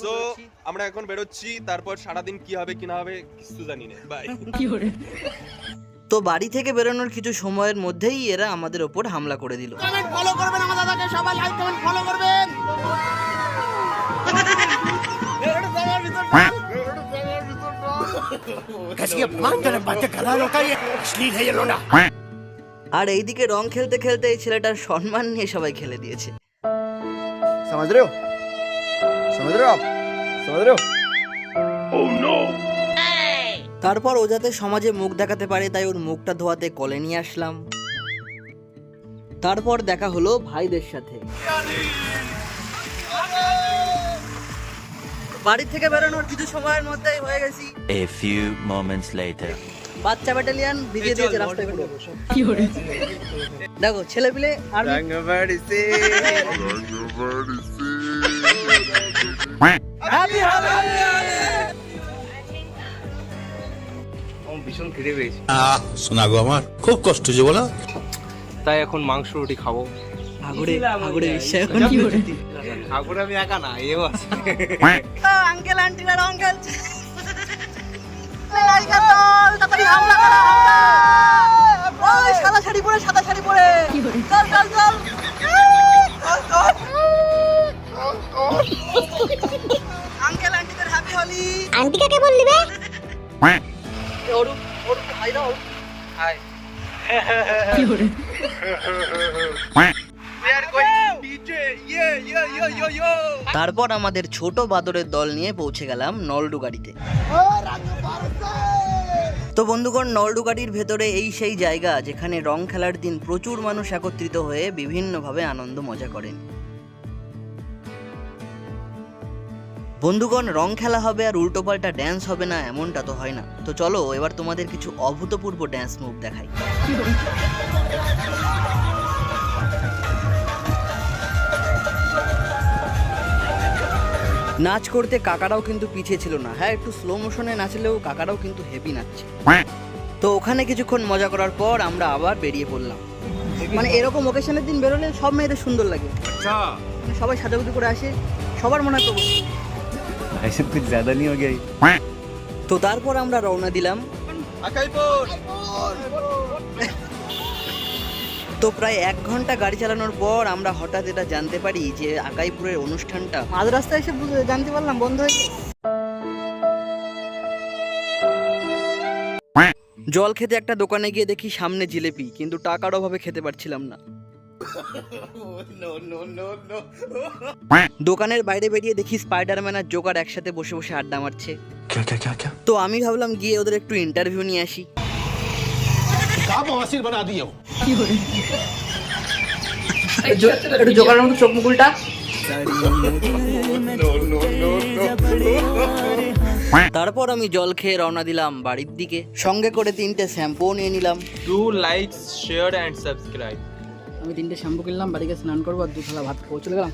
So আমরা এখন বেরোচ্ছি, তারপর সারাদিন কি হবে কি না হবে কিছু জানি না। বাই। তো বাড়ি থেকে বেরোনোর কিছু সময়ের মধ্যেই এরা আমাদের ওপর হামলা করে দিল। ফলো করবেন আমার দাদাকে, সবাই লাইক কমেন্ট ফলো করবেন। আর এইদিকে রং খেলতে খেলতে এই ছেলেটার সম্মান নিয়ে সবাই খেলে দিয়েছে। समझ रहे हो आप समझ रहे हो? তারপর ও যাতে সমাজে মুখ দেখাতে পারে তাই ওর মুখটা ধোয়াতে কলে নিয়ে আসলাম। তারপর দেখা হলো ভাইদের সাথে। বাড়ি থেকে বেরোনোর কিছু সময়ের মধ্যেই হয়ে গেছি। A few moments later. বাচ্চা ব্যাটালিয়ান ভিজে দিয়েছে রাস্তায় পুরো। দেখো ছেলে পিলে আর ভীষণ খিদে পেয়েছে, শোনা গো আমার খুব কষ্ট হচ্ছে বলো, তাই এখন মাংস রুটি খাবো। ভাগুড়ে বিশ্বাস এখন কি করে? ঠাকুরে আমি একা না, এও আছে। আঙ্কেল আন্টিরা রং খেলছে। তাড়াতাড়ি হামলা করো, ওই সাদা শাড়ি পরে চল আঙ্কেল আন্টিদের হ্যাপি হোলি। আন্টি কাকে বললি বে? ওরু হাই দাও। হাই। তারপর আমাদের ছোট বাদরের দল নিয়ে পৌঁছে গেলাম নলডু গাড়িতে। তো বন্ধুগণ, নলডু গাড়ির ভেতরে এই সেই জায়গা যেখানে রং খেলার দিন প্রচুর মানুষ একত্রিত হয়ে বিভিন্নভাবে আনন্দ মজা করেন। বন্ধুগণ, রং খেলা হবে আর উল্টোপাল্টা ড্যান্স হবে না এমনটা তো হয় না। তো চলো এবার তোমাদের কিছু অভূতপূর্ব ড্যান্স মুভ দেখাই। নাচ করতে কাকারাও কিন্তু পিছিয়ে ছিল না। হ্যাঁ, একটু স্লো মোশনে নাচলেও কাকারাও কিন্তু হেভি নাচছে। তো ওখানে কিছুক্ষণ মজা করার পর আমরা আবার বেরিয়ে পড়লাম। মানে এরকম ওকেশনের দিন বেরোলে সব মেয়েদের সুন্দর লাগে। মানে সবাই সাজাগুজি করে আসে, সবার মনে হয় তো ऐसे कुछ ज्यादा नहीं हो गया। তো তারপর আমরা রওনা দিলাম। তো প্রায় 1 ঘন্টা গাড়ি চালানোর পর আমরা হঠাৎ এটা জানতে পারি যে আকাইপুরের অনুষ্ঠানটা আজ রাস্তায় এসে জানতে পারলাম বন্ধ হয়ে গেছে। জল খেতে একটা দোকানে গিয়ে দেখি সামনে জিলেপি, কিন্তু টাকার অভাবে খেতে পারছিলাম না। দোকানের বাইরে বেরিয়ে দেখি স্পাইডারম্যান আর জোকার একসাথে বসে বসে আড্ডা মারছে। তো আমি ভাবলাম গিয়ে ওদের একটু ইন্টারভিউ নিয়ে আসি। একটু জোকারের মতো চোখ মুকুলটা। তারপর আমি জল খেয়ে রওনা দিলাম বাড়ির দিকে। সঙ্গে করে 3টে শ্যাম্পু নিয়ে নিলাম। Do like, share and subscribe. আমি 3টে শ্যাম্পু কিনলাম, বাড়িতে স্নান করবো আর 2 থালা ভাত খাবো। চলে গেলাম।